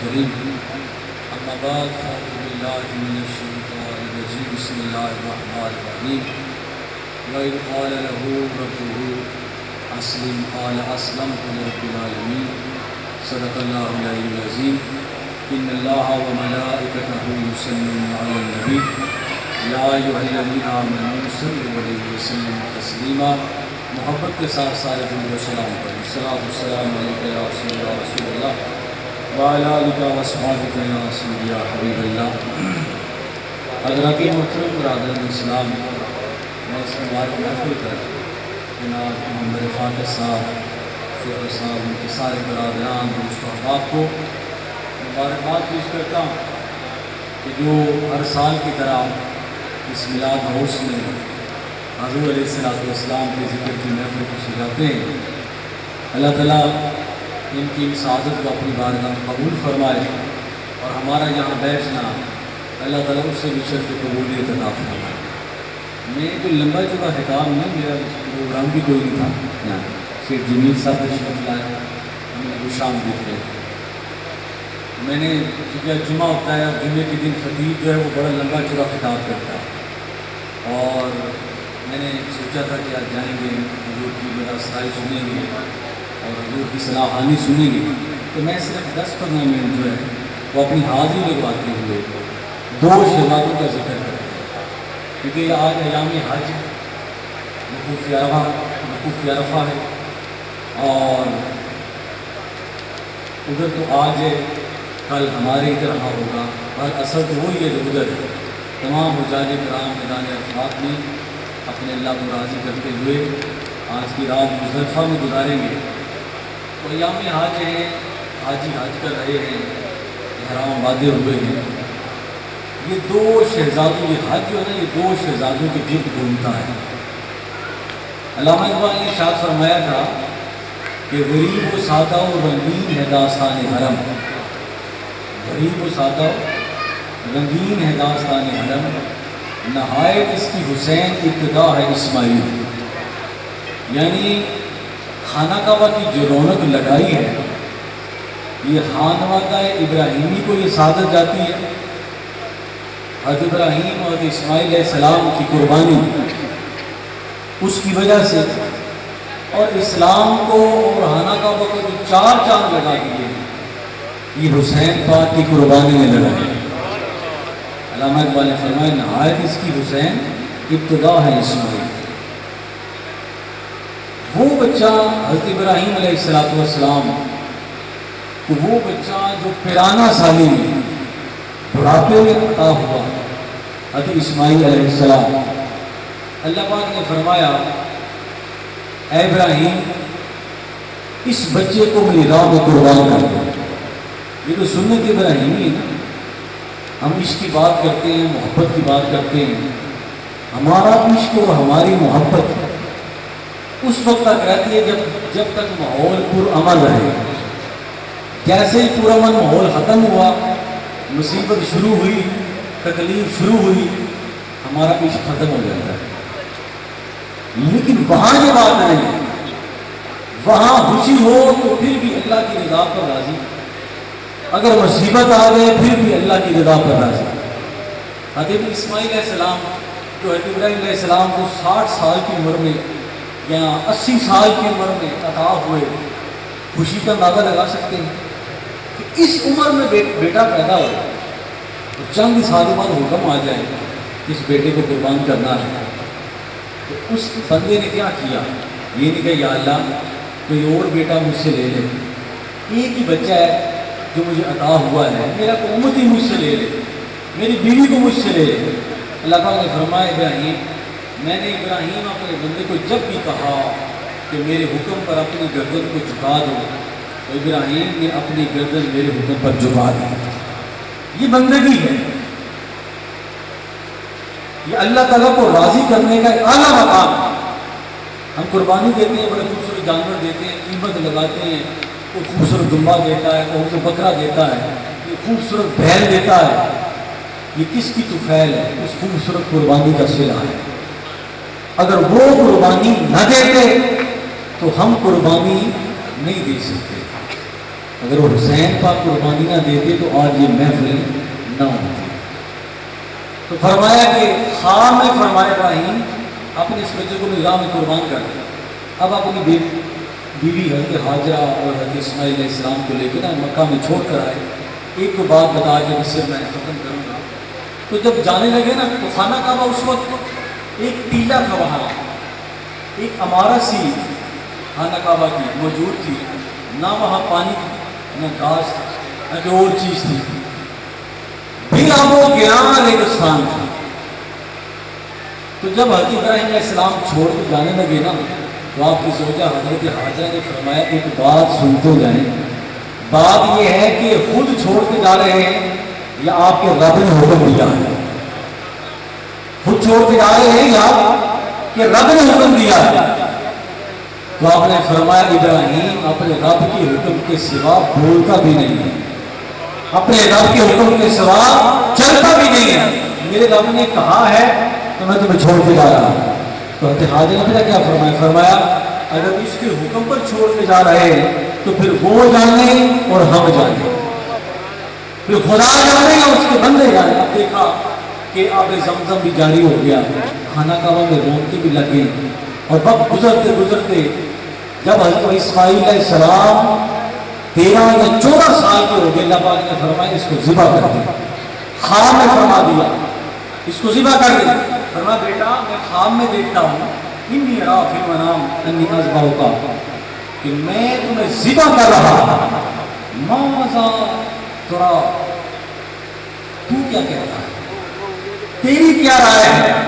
الكريم أما بعد فأعوذ بالله من الشيطان الرجيم بسم الله الرحمن الرحيم وإذ قال له ربه أسلم قال أسلمت لرب العالمين صدق الله العلي العظيم إن الله وملائكته يصلون على النبي يا أيها الذين آمنوا صلوا عليه وسلموا تسليما محبت کے ساتھ سارے درود و سلام کریں السلام علیکم یا رسول اللہ وعلی آلک و اصحابک یا رسول یا حبیب اللہ. حضرات محترم برادران اسلام، میں اس مبارک محفل پر جناب محمد فاتح صاحب، شیخ صاحب، ان کے سارے برادران دوست و احباب کو مبارکباد پیش کرتا ہوں کہ جو ہر سال کی طرح اس میلاد ہاؤس میں حضور علیہ السلام کے ذکر کی محفل کو سجاتے ہیں. اللہ تعالیٰ ان کی سعادت کو اپنی بارگاہ میں قبول فرمائے اور ہمارا یہاں بیٹھنا اللہ تعالیٰ اس سے بھی شرف قبولیت عطا فرمائے. میں کوئی لمبا چوڑا خطاب نہیں، میرا پروگرام بھی کوئی نہیں تھا. شیخ جمیل صاحب تشریف لائے، ہم نے خوش آمدید کیا. میں نے چونکہ جمعہ ہوتا ہے اور جمعے کے دن خطیب جو ہے وہ بڑا لمبا چوڑا خطاب کرتا ہے، اور میں نے سوچا تھا کہ آج جائیں گے، حضور کی بداستائی سنیں گے اور حضور کی صلاحانی سنیں گے، تو میں صرف 10-15 منٹ جو ہے وہ اپنی حاضری لگواتے ہوئے دو شہزادوں کا ذکر کرتے ہیں. کیونکہ آج ایام حج وقوف عرفہ ہے، اور ادھر تو آج ہے، کل ہمارے ادھر وہاں ہوگا، اور اصل تو وہی ہے جو ادھر ہے. تمام حجاج کرام میدان عرفات میں اپنے اللہ کو راضی کرتے ہوئے آج کی رات مزدلفہ میں گزاریں گے. تو ایام حج ہیں، حاجی حج کر رہے ہیں، احرام باندھے ہوئے ہیں. یہ دو شہزادوں، یہ حج جو ہے نا، یہ دو شہزادوں کے گرد گھومتا ہے. علامہ اقبال نے ارشاد فرمایا تھا کہ غریب و سادہ و رنگین ہے داستان حرم، غریب و سادہ رنگین ہے داستان حرم، نہایت اس کی حسین ابتدا ہے اسماعیل. یعنی خانہ کعبہ کی جو رونق لگائی ہے، یہ خانوادہ ابراہیمی کو یہ سعادت جاتی ہے. حضرت ابراہیم اور اسماعیل علیہ السلام کی قربانی اس کی وجہ سے، اور اسلام کو اور خانہ کعبہ کو جو 4 چاند لگا دیے یہ حسین پاک کی قربانی میں لگا ہے. علامہ اقبال نے فرمایا نہایت اس کی حسین ابتدا ہے اسماعیل. وہ بچہ حضرت ابراہیم علیہ السلام کو، وہ بچہ جو پیرانہ سالی میں بڑھاپے میں عطا ہوا، حضرت اسماعیل علیہ السلام. اللہ پاک نے فرمایا اے ابراہیم اس بچے کو میری راہ میں قربان کر دو. یہ تو سنت ابراہیمی ہے نا. ہم عشق کی بات کرتے ہیں، محبت کی بات کرتے ہیں. ہمارا عشق اور ہماری محبت اس وقت تک رہتی ہے جب تک ماحول پرامن رہے. جیسے ہی پرامن ماحول ختم ہوا، مصیبت شروع ہوئی، تکلیف شروع ہوئی، ہمارا عشق ختم ہو جاتا ہے. لیکن وہاں یہ بات نہیں ہے. وہاں خوشی ہو تو پھر بھی اللہ کی رضا پر راضی، اگر مصیبت آ گئے پھر بھی اللہ کی رضا پر راضی. حضرت اسماعیل علیہ السلام جو حضرت ابراہیم علیہ السلام کو 60 سال کی عمر میں یا 80 سال کی عمر میں عطا ہوئے، خوشی کا اندازہ لگا سکتے ہیں کہ اس عمر میں بیٹا پیدا ہو تو چند سالوں بعد حکم آ جائے کہ اس بیٹے کو قربان کرنا ہے. تو اس بندے نے کیا کیا؟ یہ نہیں کہ یا اللہ کوئی اور بیٹا مجھ سے لے لے، ایک ہی بچہ ہے جو مجھے عطا ہوا ہے، میرا امت ہی مجھ سے لے لے، میری بیوی کو مجھ سے لے لے. اللہ پاک نے فرمایا ابراہیم، میں نے ابراہیم اپنے بندے کو جب بھی کہا کہ میرے حکم پر اپنی گردن کو جھکا دو، تو ابراہیم نے اپنی گردن میرے حکم پر جھکا دی. یہ بندگی ہے، یہ اللہ تعالیٰ کو راضی کرنے کا ایک اعلیٰ مقام ہے. ہم قربانی دیتے ہیں، بڑے خوبصورت جانور دیتے ہیں، قیمت لگاتے ہیں، کوئی خوبصورت دمبا دیتا ہے، کوئی بکرا دیتا ہے، کوئی خوبصورت بیل دیتا ہے. یہ کس کی طفیل ہے؟ اس خوبصورت قربانی کا صلہ ہے. اگر وہ قربانی نہ دیتے تو ہم قربانی نہیں دے سکتے. اگر وہ حسین کا قربانی نہ دیتے تو آج یہ محفل نہ ہوتی. تو فرمایا کہ خواب میں فرمایا ابراہیم اپنے اس بچے کو راہ میں قربان کر دیا. اب اپنی بیوی حضرت حاجرہ اور حضرت اسماعیل علیہ السلام کو لے کے نا مکہ میں چھوڑ کر آئے. ایک کو بات بتا کے بس میں ختم کروں گا. تو جب جانے لگے نا تو خانہ کعبہ اس وقت ایک ٹیلا تھا, وہاں ایک عمارت سی خانہ کعبہ کی موجود تھی. نہ وہاں پانی تھی, نہ گھاس تھی, نہ کوئی اور چیز تھی. پھر اب وہ گیان ریگستان تھا. تو جب حضرت ابراہیم علیہ السلام چھوڑ کے جانے لگے نا تو آپ کی زوجہ حضرت حاجرہ نے فرمایا ایک بات سنتے جائیں. بات یہ ہے کہ خود چھوڑ کے جا رہے ہیں یا آپ کے رب نے حکم دیا ہے؟ خود چھوڑ کے جا رہے ہیں یا کہ رب نے حکم دیا ہے؟ تو آپ نے فرمایا ابراہیم اپنے رب کے حکم کے سوا بولتا بھی نہیں ہے, اپنے رب کے حکم کے سوا چلتا بھی نہیں ہے. میرے رب نے کہا ہے تو میں تمہیں چھوڑ کے جا رہا ہوں. تو حضرت حاجرہ نے کیا فرمایا؟ فرمایا اگر اس کے حکم پر چھوڑ کے جا رہے ہیں تو پھر وہ جانے اور ہم جانے, پھر خدا جانے یا اس کے بندے جانے. اب دیکھا کہ آب زمزم بھی جاری ہو گیا, خانہ کعبہ میں رونقیں بھی لگ گئی. اور وقت گزرتے گزرتے جب حضرت اسماعیل علیہ السلام 13 یا 14 سال کے ہو گئے, اللہ پاک نے فرمایا اس کو ذبح کر دیا. خواب میں فرما دیا اس کو ذبح کر دیا. فرمایا بیٹا میں خواب میں دیکھتا ہوں انی ارا فی المنام انی اذبحک, کہ میں تمہیں ذبح کر رہا ہوں. ماذا ترا, تو کیا کہتا ہے, تیری کیا رائے ہے؟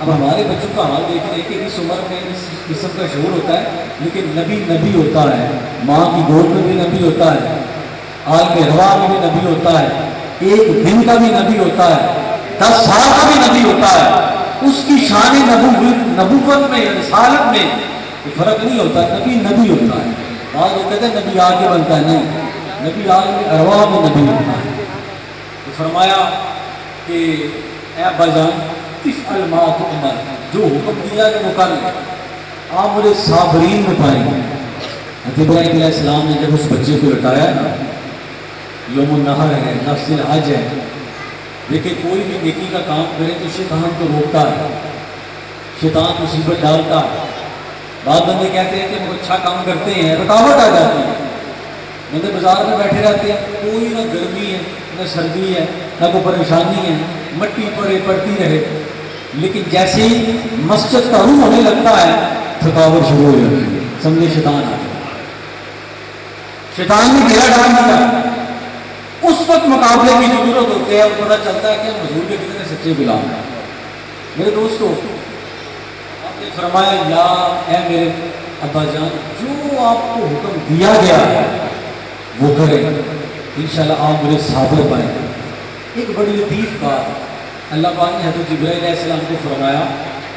اب ہمارے بچوں کا حال دیکھ رہے کہ اس عمر میں اس قسم کا شعور ہوتا ہے, لیکن نبی نبی ہوتا ہے, ماں کی گود میں بھی نبی ہوتا ہے, عالم ارواح میں بھی نبی ہوتا ہے, ایک دن کا بھی نبی ہوتا ہے, 10 سال کا بھی نبی ہوتا ہے. اس کی شان نبوت میں رسالت میں فرق نہیں ہوتا, نبی نبی ہوتا ہے. بعض لوگ کہتے ہیں نبی آگے بنتا ہے, نہیں, نبی عالم ارواح میں نبی ہوتا ہے. تو فرمایا کہ اے ابا جان افعل ما تؤمر, جو حکم دیا کہ وہ کر لیں, آپ مجھے صابرین میں پائیں گے. حضرت ابراہیم علیہ السلام نے جب اس بچے کو لٹایا نا, یوم النحر ہے, نفس الحج ہے, دیکھیں کوئی بھی نیکی کا کام کرے تو شیطان کو روکتا ہے, شیطان مصیبت ڈالتا ہے. بعض بندے کہتے ہیں کہ وہ اچھا کام کرتے ہیں رکاوٹ آ جاتی ہے. بندے بازار میں بیٹھے رہتے ہیں, کوئی نہ گرمی ہے نہ سردی ہے نہ کوئی پریشانی ہے, مٹی پڑتی رہے, لیکن جیسے ہی مسجد کا روح ہونے لگتا ہے تھکاوٹ شروع ہو جاتی ہے. سمجھے شیطان آ گیا, شیطان نے گھیرا ڈال دیا. اس وقت مقابلے کی ضرورت ہوتی ہے, اور پتہ چلتا ہے کہ حضور کے کتنے سچے غلام ہیں. میرے دوستو, آپ نے فرمایا یا اے میرے ابا جان جو آپ کو حکم دیا گیا ہے وہ کریں, انشاءاللہ آپ مجھے صابر پائیں گے. ایک بڑی لطیف بات اللہ پاک نے حضرت جبرائیل علیہ السلام کو فرمایا,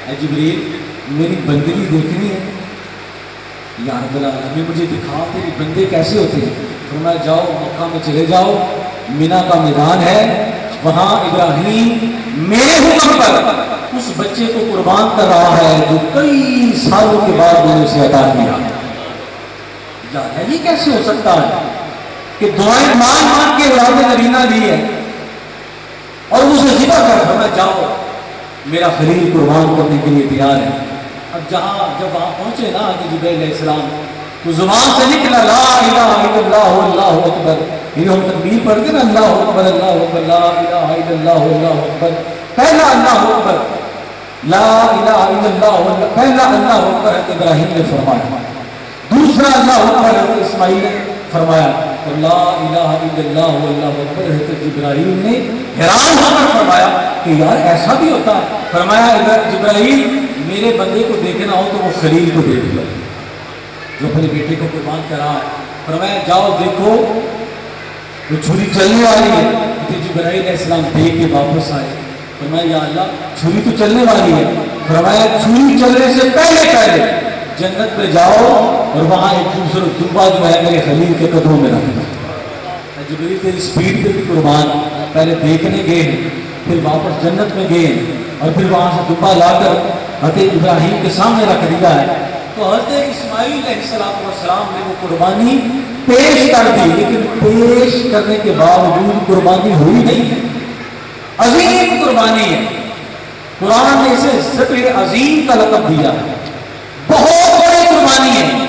اے جبریل میری بندگی دیکھنی ہے. یا رب العالمین مجھے دکھا تیری بندے کیسے ہوتے ہیں. فرمایا جاؤ مکہ میں چلے جاؤ, مینا کا میدان ہے, وہاں ابراہیم میرے حکم پر اس بچے کو قربان کر رہا ہے جو کئی سالوں کے بعد میں نے اسے عطا کیا. یہ کیسے ہو سکتا ہے کہ دعائیں مان کے اولاد نبینہ لی ہے اور اسے ذبح کر. فرمایا جاؤ میرا خلیل قربان کرنے کے لیے تیار ہے. اب جب وہاں پہنچے نا جبرائیل علیہ السلام تو زبان سے نکلا لا الہ الا اللہ اللہ اکبر. یہ ہم تکبیر پڑھتے نا, اللہ اکبر اللہ اکبر لا الہ الا اللہ اللہ اکبر. پہلا اللہ اکبر لا الہ الا اللہ, پہلا اللہ اکبر حضرت ابراہیم نے فرمایا, دوسرا اللہ اکبر حضرت اسماعیل نے فرمایا, اور لا الہ الا اللہ اللہ اکبر حضرت جبرائیل نے حیران ہو کر فرمایا کہ یار ایسا بھی ہوتا ہے. فرمایا جبرائیل میرے بندے کو دیکھنا ہو تو وہ خلیل کو دیکھ لو جو اپنے بیٹے کو قربان کرا ہے. فرمایا جاؤ دیکھو وہ چھری چلنے والی ہے. جبرائیل علیہ السلام دیکھ کے واپس آئے. فرمایا یا اللہ چھری تو چلنے والی ہے. فرمایا چھری چلنے سے پہلے جنت پہ جاؤ اور وہاں ایک خوبصورت دبا جو ہے میرے خلیل کے قدموں میں رکھنا. جبرائیل تیری اسپیڈ پہ بھی قربان, پہلے دیکھنے گئے ہیں پھر واپس جنت میں گئے ہیں اور پھر وہاں سے دبا لا کر حضرت ابراہیم کے سامنے رکھ دیا ہے. تو حضرت اسماعیل علیہ السلام نے وہ قربانی پیش کر دی، لیکن پیش کرنے کے باوجود قربانی ہوئی نہیں ہے۔ عظیم قربانی ہے، قرآن نے اسے ذبح عظیم کا لقب دیا ہے، بہت بڑی قربانی ہے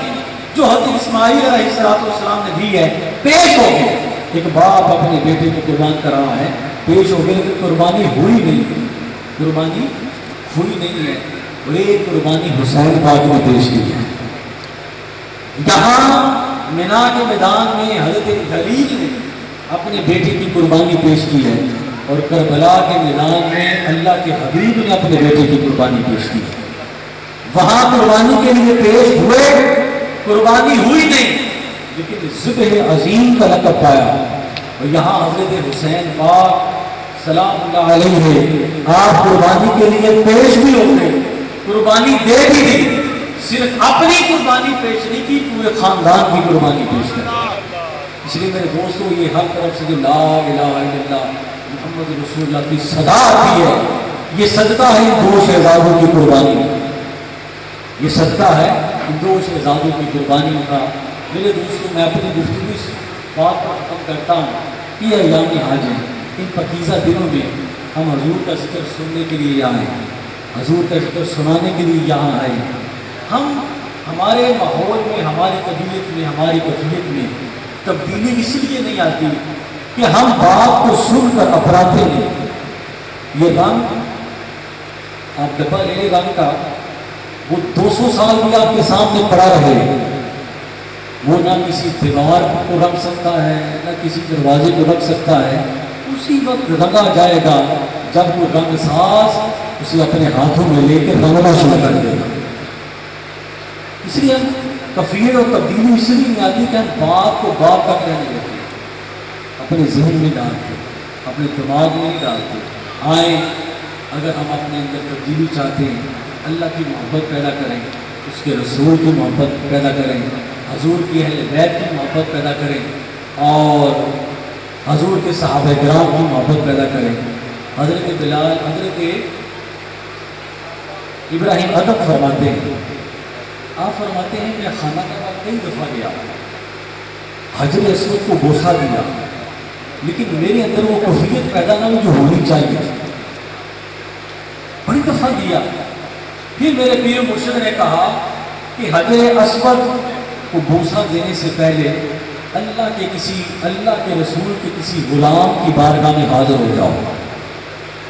جو حضرت اسماعیل علیہ السلام نے دی ہے۔ پیش ہو گئے، ایک باپ اپنے بیٹے کو قربان کر رہا ہے، پیش ہو گئے لیکن قربانی ہوئی نہیں ہے، قربانی ہوئی نہیں ہے۔ اور ایک قربانی حسین پاک نے پیش کی ہے۔ یہاں مینا کے میدان میں حضرت خلیل نے اپنے بیٹے کی قربانی پیش کی ہے، اور کربلا کے میدان میں اللہ کے حبیب نے اپنے بیٹے کی قربانی پیش کی ہے۔ وہاں قربانی کے لیے پیش ہوئے، قربانی ہوئی نہیں، لیکن ذبح عظیم کا لقب پایا۔ اور یہاں حضرت حسین پاک سلام اللہ علیہ آپ قربانی کے لیے پیش بھی ہو گئے، قربانی دے بھی دی، صرف اپنی قربانی پیش نہیں کی، پورے خاندان کی قربانی پیش کر۔ اس لیے میرے دوستوں، یہ ہر طرف سے جو لا الہ الا اللہ محمد رسول اللہ کی صدا آتی ہے، یہ صدقہ ہے ان دو شہزادوں کی قربانی، یہ صدقہ ہے ان دو شہزادوں کی قربانی کا۔ میرے دوستوں، میں اپنی گفتگو اس بات پر ختم کرتا ہوں کہ یہ ایام حج ہیں، ان پاکیزہ دنوں میں ہم حضور کا ذکر سننے کے لیے یہاں آئے، حضور کا ذکر سنانے کے لیے یہاں آئے۔ ہم ہمارے ماحول میں، ہماری طبیعت میں، ہماری کیفیت میں تبدیلی اس لیے نہیں آتی کہ ہم بات کو سن کر اپراتے ہیں۔ یہ رنگ آپ ڈبہ لے لیں رنگ کا، وہ 200 سال بھی آپ کے سامنے پڑا رہے، وہ نہ کسی دیوار کو رنگ سکتا ہے، نہ کسی دروازے کو رکھ سکتا ہے۔ اسی وقت رنگا جائے گا جب وہ رنگ ساز اسے اپنے ہاتھوں میں لے کے رنگنا شروع کر دے گا۔ اس لیے کفیت اور تبدیلی اس لیے نہیں آتی کہ ہم بات کو بات تک رہنے دیتے ہیں، اپنے ذہن میں ڈالتے، اپنے دماغ میں نہیں ڈالتے۔ آئیں، اگر ہم اپنے اندر تبدیلی چاہتے ہیں، اللہ کی محبت پیدا کریں، اس کے رسول کی محبت پیدا کریں، حضور کی اہل بیت کی محبت پیدا کریں، اور حضور کے صحابہ کرام کی محبت پیدا کریں۔ حضرت بلال، حضرت ابراہیم ادب فرماتے ہیں، آپ فرماتے ہیں میں خانہ کعبہ کئی دفعہ گیا، حجر اسود کو بوسہ دیا، لیکن میرے اندر وہ کیفیت پیدا نہ ہوئی جو ہونی چاہیے، بڑی دفعہ دیا۔ پھر میرے پیر مرشد نے کہا کہ حجر اسود کو بوسہ دینے سے پہلے اللہ کے رسول کے کسی غلام کی بارگاہ میں حاضر ہو جاؤ،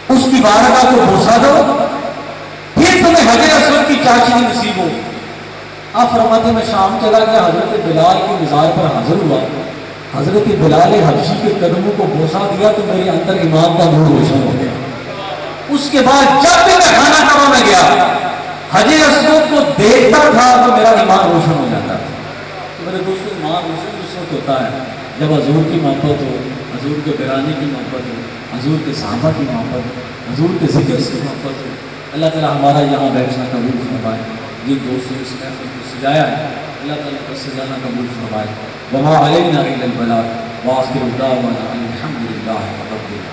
اس کی بارگاہ کو بوسہ دو، پھر تمہیں حجر اسود کی چاشنی نصیب ہو۔ آپ فرماتے میں شام چلا گیا، حضرت بلال کے مزار پر حاضر ہوا، حضرت بلال حبشی کے قدموں کو بوسہ دیا تو میرے اندر ایمان کا نور روشن ہو گیا۔ اس کے بعد جب بھی میں خانہ کعبہ میں گیا، حجر اسود کو دیکھتا تھا تو میرا ایمان روشن ہو جاتا تھا۔ تو میرے دوستوں، ایمان روشن اس وقت ہوتا ہے جب حضور کی محبت ہو، حضور کے گھرانے کی محبت ہو، حضور کے صحابہ کی محبت ہو، حضور کے ذکر سے محبت ہو۔ اللہ تعالیٰ ہمارا یہاں بیٹھنا قبول فرمائے، جن دوستوں اس محفل کو سجایا ہے اللہ تعالیٰ کا سجانا قبول فرمائے۔ وما علینا الا البلاغ وآخر دعوانا ان الحمد للہ رب العالمین۔